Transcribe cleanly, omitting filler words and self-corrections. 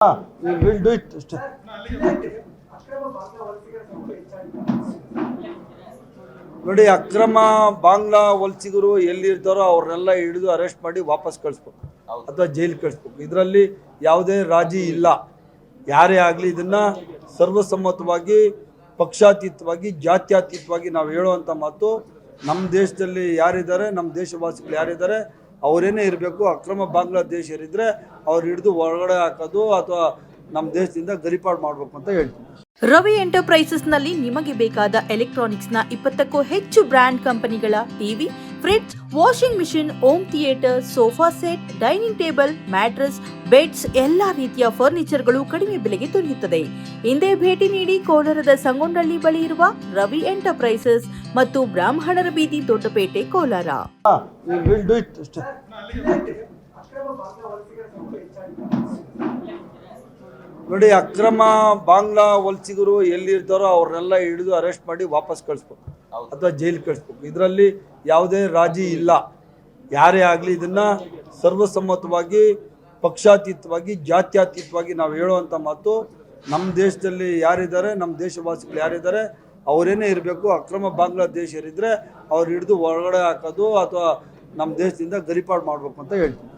We will do it. ನೋಡಿ, ಅಕ್ರಮ ಬಾಂಗ್ಲಾ ವಲಸಿಗರು ಎಲ್ಲಿರ್ತಾರೋ ಅವ್ರನ್ನೆಲ್ಲ ಹಿಡಿದು ಅರೆಸ್ಟ್ ಮಾಡಿ ವಾಪಸ್ ಕಳಿಸ್ಬೇಕು ಅಥವಾ ಜೈಲ್ ಕಳಿಸ್ಬೇಕು. ಇದರಲ್ಲಿ ಯಾವುದೇ ರಾಜಿ ಇಲ್ಲ. ಯಾರೇ ಆಗಲಿ ಇದನ್ನು ಸರ್ವಸಮ್ಮತವಾಗಿ, ಪಕ್ಷಾತೀತವಾಗಿ, ಜಾತ್ಯತೀತವಾಗಿ ನಾವು ಹೇಳುವಂಥ ಮಾತು, ನಮ್ಮ ದೇಶದಲ್ಲಿ ಯಾರಿದ್ದಾರೆ, ನಮ್ಮ ದೇಶವಾಸಿಗಳು ಯಾರಿದ್ದಾರೆ ಅವರೇನೇ ಇರಬೇಕು. ಅಕ್ರಮ ಬಾಂಗ್ಲಾದೇಶಿಯರಿದ್ದರೆ ಅವ್ರು ಹಿಡಿದು ಹೊರಗಡೆ ಹಾಕೋದು ಅಥವಾ ನಮ್ಮ ದೇಶದಿಂದ ಗಡಿಪಾಡು ಮಾಡಬೇಕು ಅಂತ ಹೇಳ್ತೀನಿ. ರವಿ ಎಂಟರ್ಪ್ರೈಸಸ್ನಲ್ಲಿ ನಿಮಗೆ ಬೇಕಾದ ಎಲೆಕ್ಟ್ರಾನಿಕ್ಸ್ನ 20ಕ್ಕೂ ಹೆಚ್ಚು ಬ್ರ್ಯಾಂಡ್ ಕಂಪನಿಗಳ TV, fridge, washing machine, home theatre, sofa set, dining table, mattress, beds, ಎಲ್ಲಾ ರೀತಿಯ ಫರ್ನಿಚರ್ಗಳು ಕಡಿಮೆ ಬೆಲೆಗೆ ದೊರೆಯುತ್ತದೆ. ಹಿಂದೆ ಭೇಟಿ ನೀಡಿ ಕೋಲಾರದ ಸಂಗೊಂಡಳ್ಳಿ ಬಳಿ ಇರುವ ರವಿ ಎಂಟರ್ಪ್ರೈಸಸ್ ಮತ್ತು ಬ್ರಾಹ್ಮಣರ ಬೀದಿ, ದೊಡ್ಡಪೇಟೆ, ಕೋಲಾರ. ನೋಡಿ, ಅಕ್ರಮ ಬಾಂಗ್ಲಾ ವಲಸಿಗರು ಎಲ್ಲಿರ್ತಾರೋ ಅವ್ರನ್ನೆಲ್ಲ ಹಿಡಿದು ಅರೆಸ್ಟ್ ಮಾಡಿ ವಾಪಸ್ ಕಳಿಸ್ಬೇಕು ಅಥವಾ ಜೈಲ್ ಕಳಿಸ್ಬೇಕು. ಇದರಲ್ಲಿ ಯಾವುದೇ ರಾಜಿ ಇಲ್ಲ. ಯಾರೇ ಆಗಲಿ ಇದನ್ನು ಸರ್ವಸಮ್ಮತವಾಗಿ, ಪಕ್ಷಾತೀತವಾಗಿ, ಜಾತ್ಯತೀತವಾಗಿ ನಾವು ಹೇಳುವಂಥ ಮಾತು, ನಮ್ಮ ದೇಶದಲ್ಲಿ ಯಾರಿದ್ದಾರೆ, ನಮ್ಮ ದೇಶವಾಸಿಗಳು ಯಾರಿದ್ದಾರೆ ಅವರೇನೇ ಇರಬೇಕು. ಅಕ್ರಮ ಬಾಂಗ್ಲಾದೇಶಿಯರಿದ್ದರೆ ಅವ್ರು ಹಿಡಿದು ಹೊರಗಡೆ ಹಾಕೋದು ಅಥವಾ ನಮ್ಮ ದೇಶದಿಂದ ಗಡಿಪಾಡು ಮಾಡಬೇಕು ಅಂತ ಹೇಳ್ತೀನಿ.